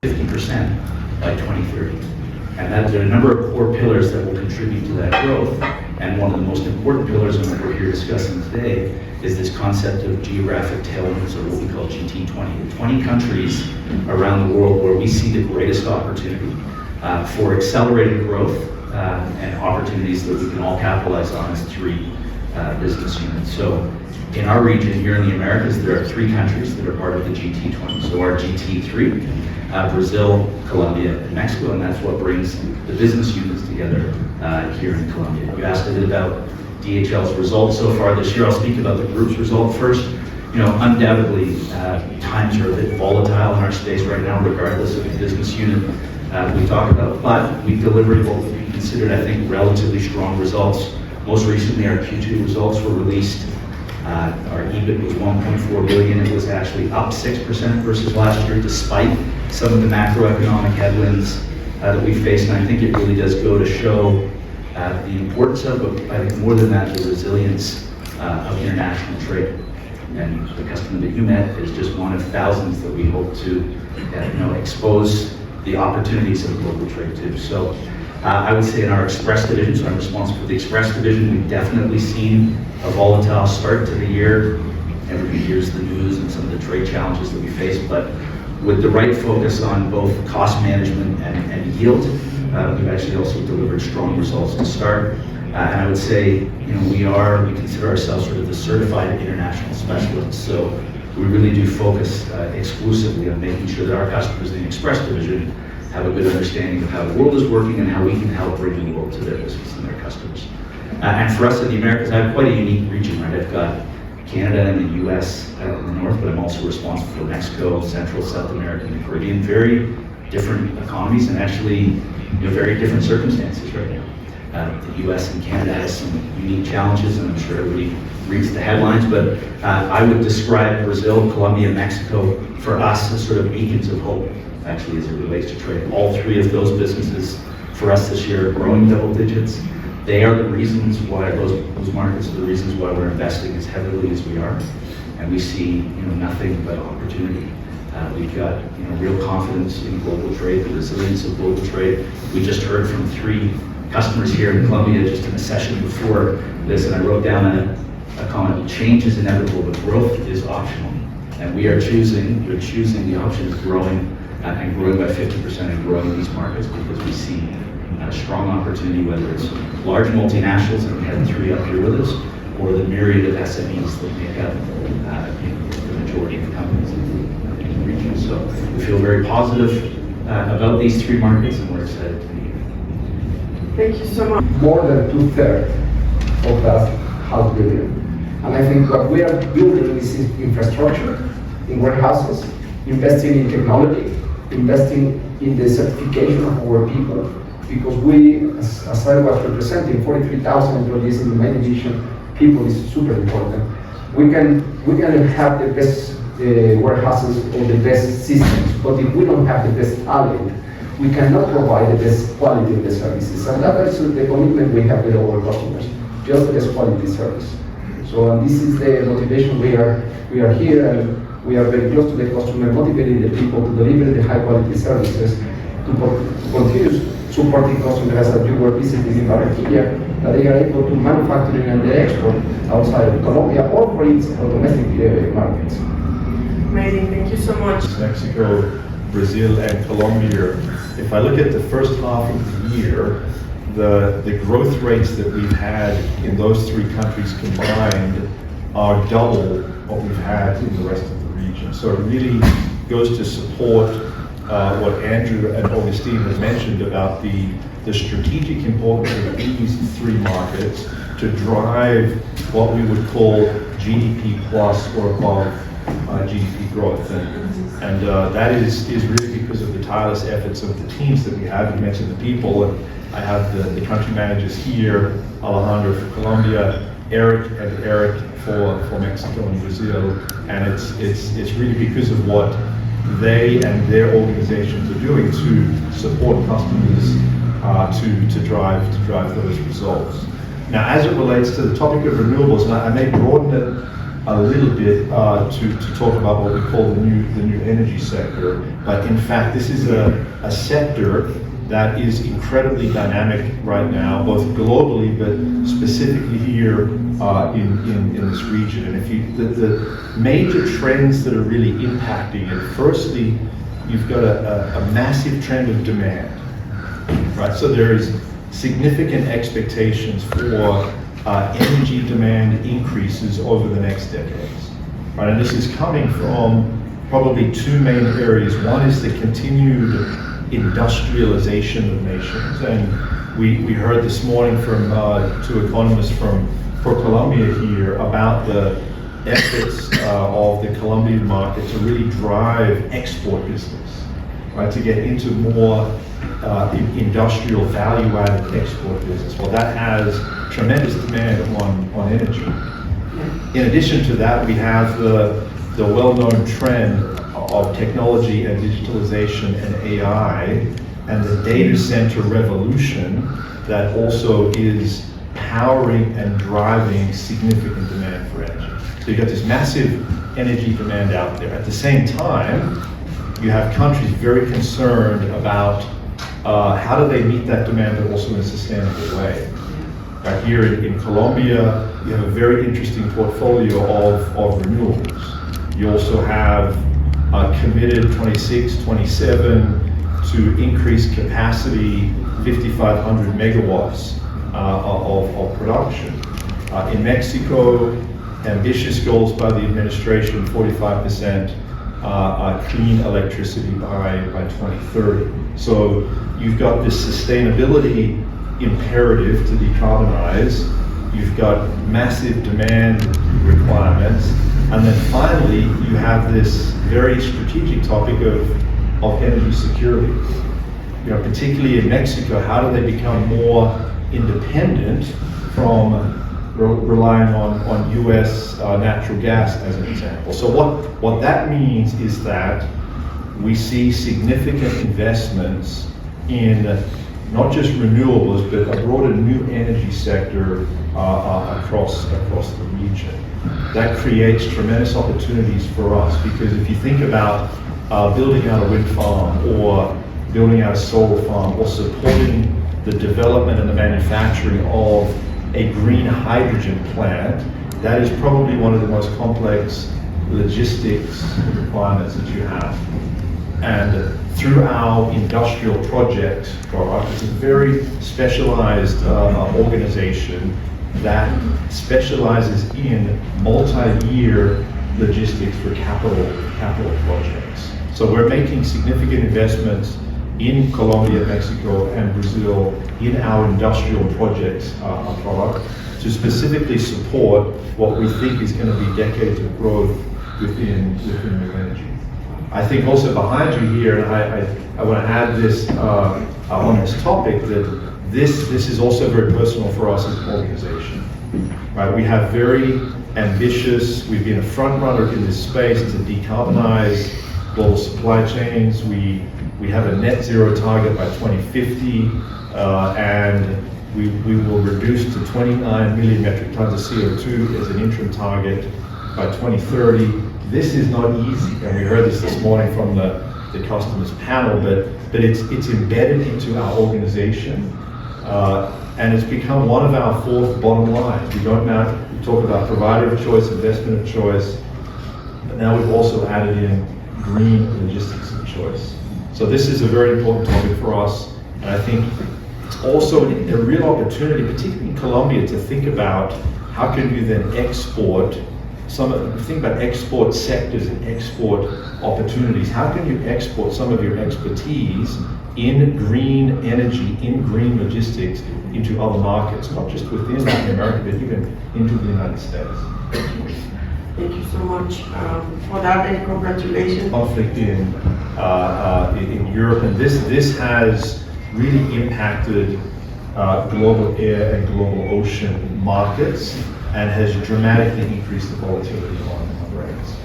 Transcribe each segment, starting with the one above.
50% by 2030. And that there are a number of core pillars that will contribute to that growth. And one of the most important pillars, and what we're here discussing today, is this concept of geographic tailwinds, or what we call GT20. The 20 countries around the world where we see the greatest opportunity for accelerated growth and opportunities that we can all capitalize on as three business units. So in our region here in the Americas, there are 3 countries that are part of the GT20. So our GT3, Brazil, Colombia, and Mexico, and that's what brings the business units together here in Colombia. You asked a bit about DHL's results so far this year. I'll speak about the group's result first. You know, undoubtedly, times are a bit volatile in our space right now, regardless of the business unit we talk about, but we delivered what we considered, I think, relatively strong results. Most recently, our Q2 results were released. Our EBIT was 1.4 billion. It was actually up 6% versus last year, despite some of the macroeconomic headwinds that we faced. And I think it really does go to show the importance of, but I think more than that, the resilience of international trade. And the customer that you met is just one of thousands that we hope to expose the opportunities of global trade to. So I would say in our Express division, so I'm responsible for the Express division, we've definitely seen a volatile start to the year. Everybody hears the news and some of the trade challenges that we face, but with the right focus on both cost management and yield, we've actually also delivered strong results to start. And I would say, we consider ourselves sort of the certified international specialists. So we really do focus exclusively on making sure that our customers in the Express division have a good understanding of how the world is working and how we can help bring the world to their business and their customers. And for us in the Americas, I have quite a unique region, right? I've got Canada and the US in the north, but I'm also responsible for Mexico, Central, South America, and the Caribbean. Very different economies and actually very different circumstances right now. The US and Canada has some unique challenges, and I'm sure everybody reads the headlines, but I would describe Brazil, Colombia, and Mexico for us as sort of beacons of hope, actually, as it relates to trade. All 3 of those businesses for us this year are growing double digits. They are the reasons why those markets are the reasons why we're investing as heavily as we are, and we see nothing but opportunity. We've got real confidence in global trade, the resilience of global trade. We just heard from 3 customers here in Colombia just in a session before this, and I wrote down a comment: change is inevitable, but growth is optional. And we're choosing the option of growing and growing by 50% and growing in these markets because we see a strong opportunity, whether it's large multinationals, and we had 3 up here with us, or the myriad of SMEs that make up the majority of the companies in the region. So we feel very positive about these 3 markets, and we're excited to be here. Thank you so much. More than 2/3 of that $500 million. And I think what we are building is infrastructure in warehouses, investing in technology, investing in the certification of our people, because we, as I was representing, 43,000 employees in the main division, people is super important. We can have the best warehouses or the best systems, but if we don't have the best talent, we cannot provide the best quality of the services. And that is the commitment we have with our customers, just the best quality service. So this is the motivation we are here, and we are very close to the customer, motivating the people to deliver the high quality services, to continue supporting customers as you were visiting in Barranquilla, that they are able to manufacture and export outside of Colombia or for its domestic markets. Amazing, thank you so much. Mexico, Brazil, and Colombia. If I look at the first half of the year, the growth rates that we've had in those 3 countries combined are double what we've had in the rest of the region. So it really goes to support what Andrew and Augustine have mentioned about the strategic importance of these 3 markets to drive what we would call GDP plus or above GDP growth. And that is really because of the tireless efforts of the teams that we have. You mentioned the people, and I have the country managers here, Alejandro for Colombia, Eric for Mexico and Brazil, and it's really because of what they and their organizations are doing to support customers to drive those results. Now, as it relates to the topic of renewables, and I may broaden it a little bit to talk about what we call the new energy sector. But in fact, this is a sector that is incredibly dynamic right now, both globally but specifically here in this region. And if the major trends that are really impacting it, firstly, you've got a massive trend of demand, right? So there is significant expectations for energy demand increases over the next decades, right? And this is coming from probably two main areas. One is the continued industrialization of nations, and we heard this morning from two economists from Colombia here about the efforts of the Colombian market to really drive export business, right? To get into more industrial value-added export business. Well, that has tremendous demand on energy. In addition to that, we have the well-known trend of technology and digitalization and AI and the data center revolution that also is powering and driving significant demand for energy. So you've got this massive energy demand out there. At the same time, you have countries very concerned about how do they meet that demand but also in a sustainable way. Right here in Colombia, you have a very interesting portfolio of renewables. You also have committed 26, 27 to increase capacity 5,500 megawatts of production. In Mexico, ambitious goals by the administration, 45% clean electricity by 2030. So you've got this sustainability imperative to decarbonize, you've got massive demand requirements, and then finally you have this very strategic topic of energy security. You know, particularly in Mexico, how do they become more independent from relying on US natural gas as an example? So what that means is that we see significant investments in not just renewables, but a broader new energy sector across the region. That creates tremendous opportunities for us, because if you think about building out a wind farm or building out a solar farm or supporting the development and the manufacturing of a green hydrogen plant, that is probably one of the most complex logistics requirements that you have. And through our industrial project, it's a very specialized organization that specializes in multi-year logistics for capital projects. So we're making significant investments in Colombia, Mexico, and Brazil in our industrial projects product to specifically support what we think is going to be decades of growth within new energy. I think also behind you here, and I want to add this on this topic, that this is also very personal for us as an organization. Right? We have very ambitious, we've been a front runner in this space to decarbonize global supply chains. We have a net zero target by 2050, and we will reduce to 29 million metric tons of CO2 as an interim target by 2030. This is not easy, and we heard this morning from the customers panel, but it's embedded into our organization, and it's become one of our fourth bottom lines. We talk about provider of choice, investment of choice, but now we've also added in green logistics of choice. So this is a very important topic for us, and I think it's also a real opportunity, particularly in Colombia, to think about how can you then export think about export sectors and export opportunities. How can you export some of your expertise in green energy, in green logistics, into other markets, not just within Latin America, but even into the United States? Thank you so much for that, and congratulations. Conflict in Europe, and this has really impacted global air and global ocean markets, and has dramatically increased the volatility on rates.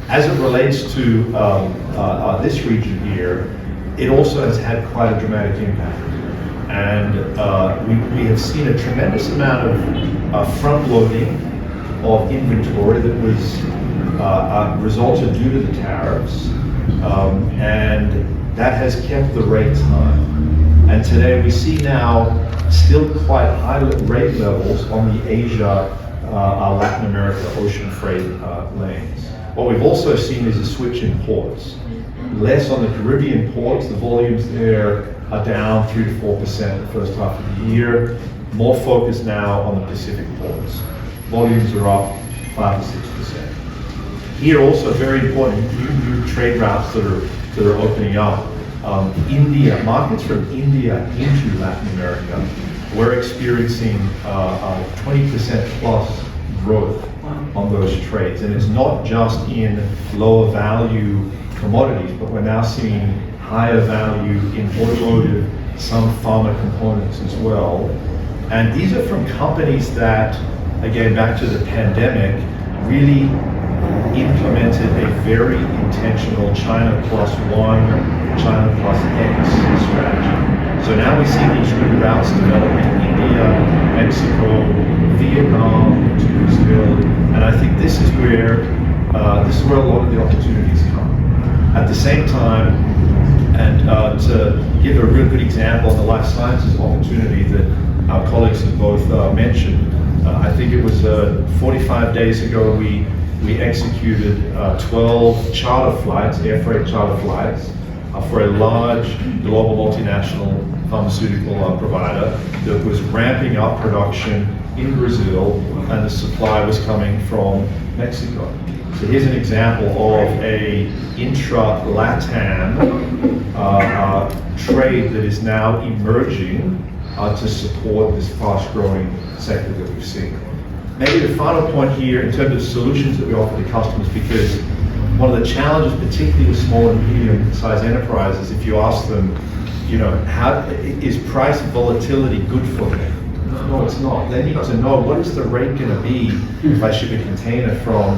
As it relates to this region here, it also has had quite a dramatic impact. And we have seen a tremendous amount of front loading of inventory that was resulted due to the tariffs, and that has kept the rates high. And today we see now still quite high rate levels on the Asia, Latin America ocean freight lanes. What we've also seen is a switch in ports. Less on the Caribbean ports, the volumes there are down 3 to 4% the first half of the year. More focus now on the Pacific ports. Volumes are up 5 to 6%. Here also very important new trade routes that are opening up. India, markets from India into Latin America, we're experiencing 20% plus growth on those trades. And it's not just in lower value commodities, but we're now seeing higher value in automotive, some pharma components as well. And these are from companies that, again, back to the pandemic, really implemented a very intentional China plus one, China plus X strategy. So now we see these new routes developing in India, Mexico, Vietnam, to Brazil, and I think this is where a lot of the opportunities come. At the same time, and to give a real good example on the life sciences opportunity that our colleagues have both mentioned, I think it was 45 days ago we executed 12 charter flights, air freight charter flights, for a large global multinational pharmaceutical provider that was ramping up production in Brazil, and the supply was coming from Mexico. So here's an example of a intra-LATAM trade that is now emerging to support this fast-growing sector that we've seen. Maybe the final point here in terms of solutions that we offer to customers, because one of the challenges, particularly with small and medium-sized enterprises, if you ask them, how is price volatility good for them? No, it's not. They need to know, what is the rate going to be if I ship a container from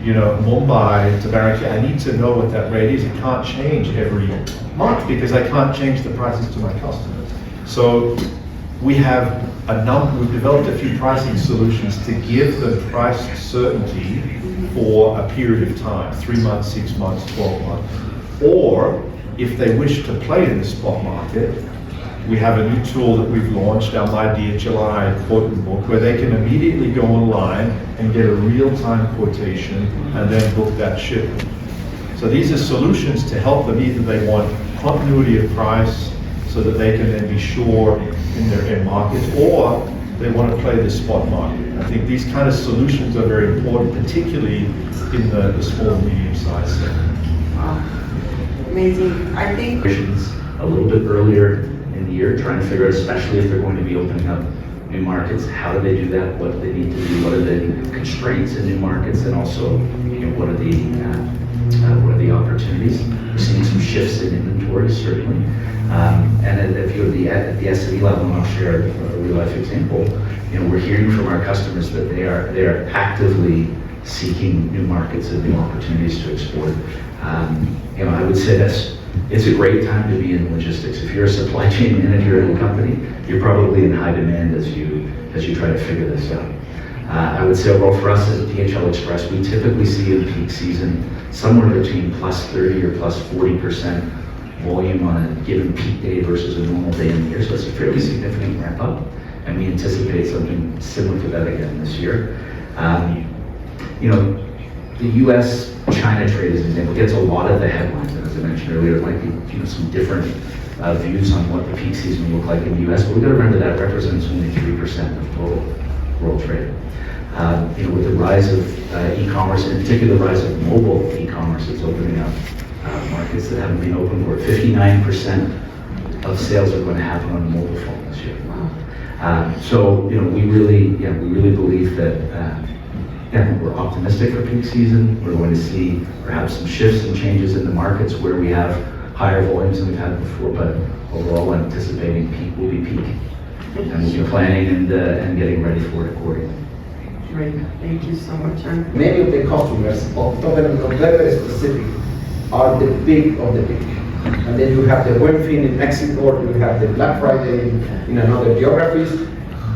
Mumbai to Barranquilla? I need to know what that rate is. It can't change every month because I can't change the prices to my customers. So we've developed a few pricing solutions to give them price certainty for a period of time, 3 months, 6 months, 12 months. Or if they wish to play in the spot market, we have a new tool that we've launched, our My DHL quoting book, where they can immediately go online and get a real-time quotation and then book that shipment. So these are solutions to help them. Either they want continuity of price so that they can then be sure in their end markets, or they want to play the spot market. I think these kind of solutions are very important, particularly in the small and medium-sized sector. Wow. Amazing. I think A little bit earlier in the year, trying to figure out, especially if they're going to be opening up new markets, how do they do that? What do they need to do? What are the constraints in new markets? And also, what are the opportunities? We're seeing some shifts in inventory, certainly. And if you're at the SME level, and I'll share a real life example, we're hearing from our customers that they are actively seeking new markets and new opportunities to export. I would say it's a great time to be in logistics. If you're a supply chain manager in a company, you're probably in high demand as you try to figure this out. I would say overall for us at DHL Express, we typically see in peak season somewhere between plus 30 or plus 40% volume on a given peak day versus a normal day in the year. So it's a fairly significant ramp up, and we anticipate something similar to that again this year. The U.S.-China trade, as an example, gets a lot of the headlines, and as I mentioned earlier, it might be some different views on what the peak season will look like in the U.S., but we've got to remember that represents only 3% of total world trade. With the rise of e-commerce, and in particular the rise of mobile e-commerce, it's opening up markets that haven't been open for. 59% of sales are going to happen on a mobile phone this year. So we really believe that. We're optimistic for peak season. We're going to see perhaps some shifts and changes in the markets where we have higher volumes than we've had before, but overall anticipating peak will be peak. And we'll be planning and getting ready for it accordingly. Great, thank you so much. Many of the customers, of very specific, are the big of the big. And then you have the Buen Fin in Mexico, you have the Black Friday in another geographies.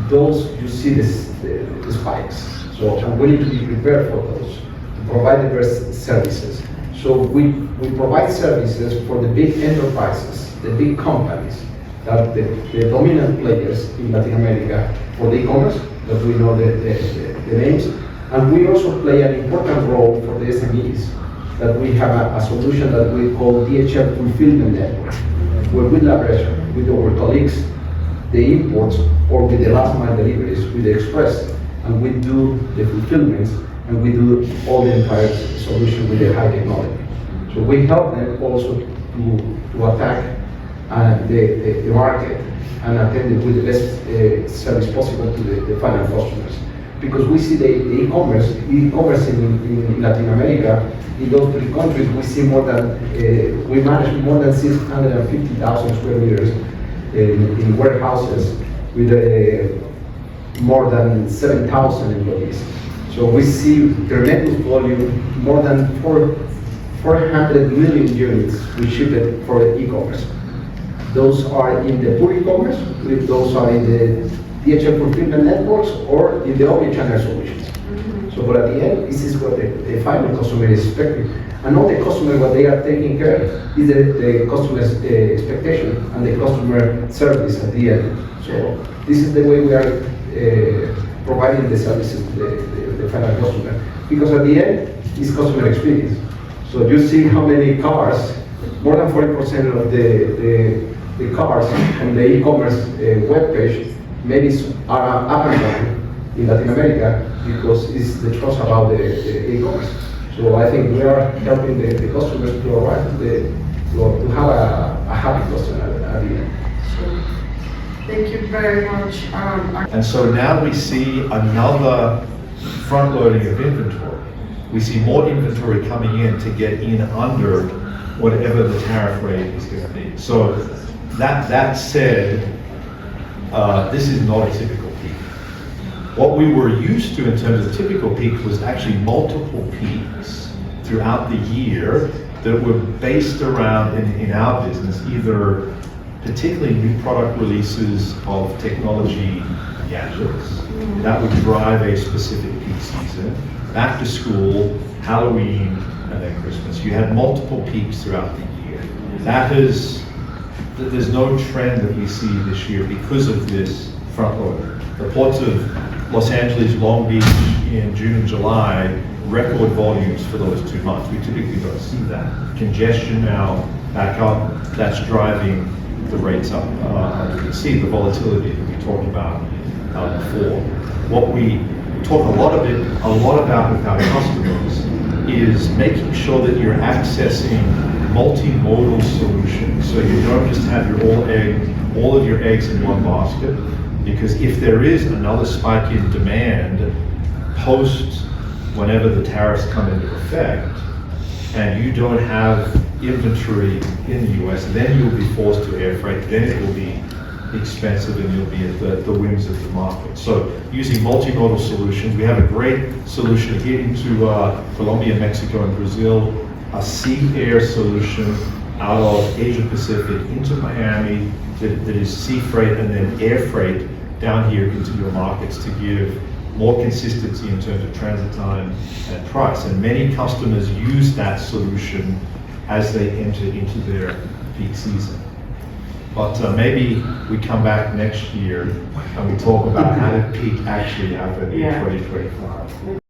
Those, you see the spikes. So So, and we need to be prepared for those, to provide the best services. So we provide services for the big enterprises, the big companies, that the dominant players in Latin America for the e-commerce, that we know the names. And we also play an important role for the SMEs, that we have a solution that we call DHL Fulfillment Network, where we leverage with our colleagues the imports or with the last mile deliveries with the express, and we do the fulfillments, and we do all the entire solution with the high technology. So we help them also to attack the market and attend it with the best service possible to the final customers. Because we see the e-commerce in Latin America, in those three countries, we see we manage more than 650,000 square meters in warehouses with more than 7,000 employees. So we see tremendous volume, more than 400 million units we ship it for e-commerce. Those are in the pure e-commerce, those are in the DHL fulfillment networks or in the omnichannel solutions. So, but at the end, this is what the final customer is expecting. And all the customer, what they are taking care is the customer's expectation and the customer service at the end. So this is the way we are providing the services to the final customer. Because at the end, it's customer experience. So you see how many cars, more than 40% of the cars on the e-commerce webpage maybe are up and running in Latin America because it's the trust about the e-commerce. So I think we are helping the customers to arrive to have a happy customer at the end. So, thank you very much. And so now we see another front loading of inventory. We see more inventory coming in to get in under whatever the tariff rate is going to be. So that said, this is not a typical peak. What we were used to in terms of typical peak was actually multiple peaks throughout the year that were based around, in our business, either particularly new product releases of technology gadgets that would drive a specific peak season, back to school, Halloween, and then Christmas. You had multiple peaks throughout the year. There's no trend that we see this year because of this front loader. The ports of Los Angeles, Long Beach in June and July, record volumes for those 2 months. We typically don't see that. Congestion now back up, that's driving the rates up. You can see the volatility that we talked about before. What we talk a lot about with our customers is making sure that you're accessing multimodal solutions. So you don't just have all of your eggs in one basket, because if there is another spike in demand post whenever the tariffs come into effect, and you don't have inventory in the US, then you'll be forced to air freight, then it will be expensive and you'll be at the whims of the market. So using multimodal solutions, we have a great solution here into Colombia, Mexico, and Brazil, a sea-air solution out of Asia Pacific into Miami that is sea freight and then air freight down here into your markets to give more consistency in terms of transit time and price. And many customers use that solution as they enter into their peak season. But maybe we come back next year and we talk about how did peak actually happen in 2025.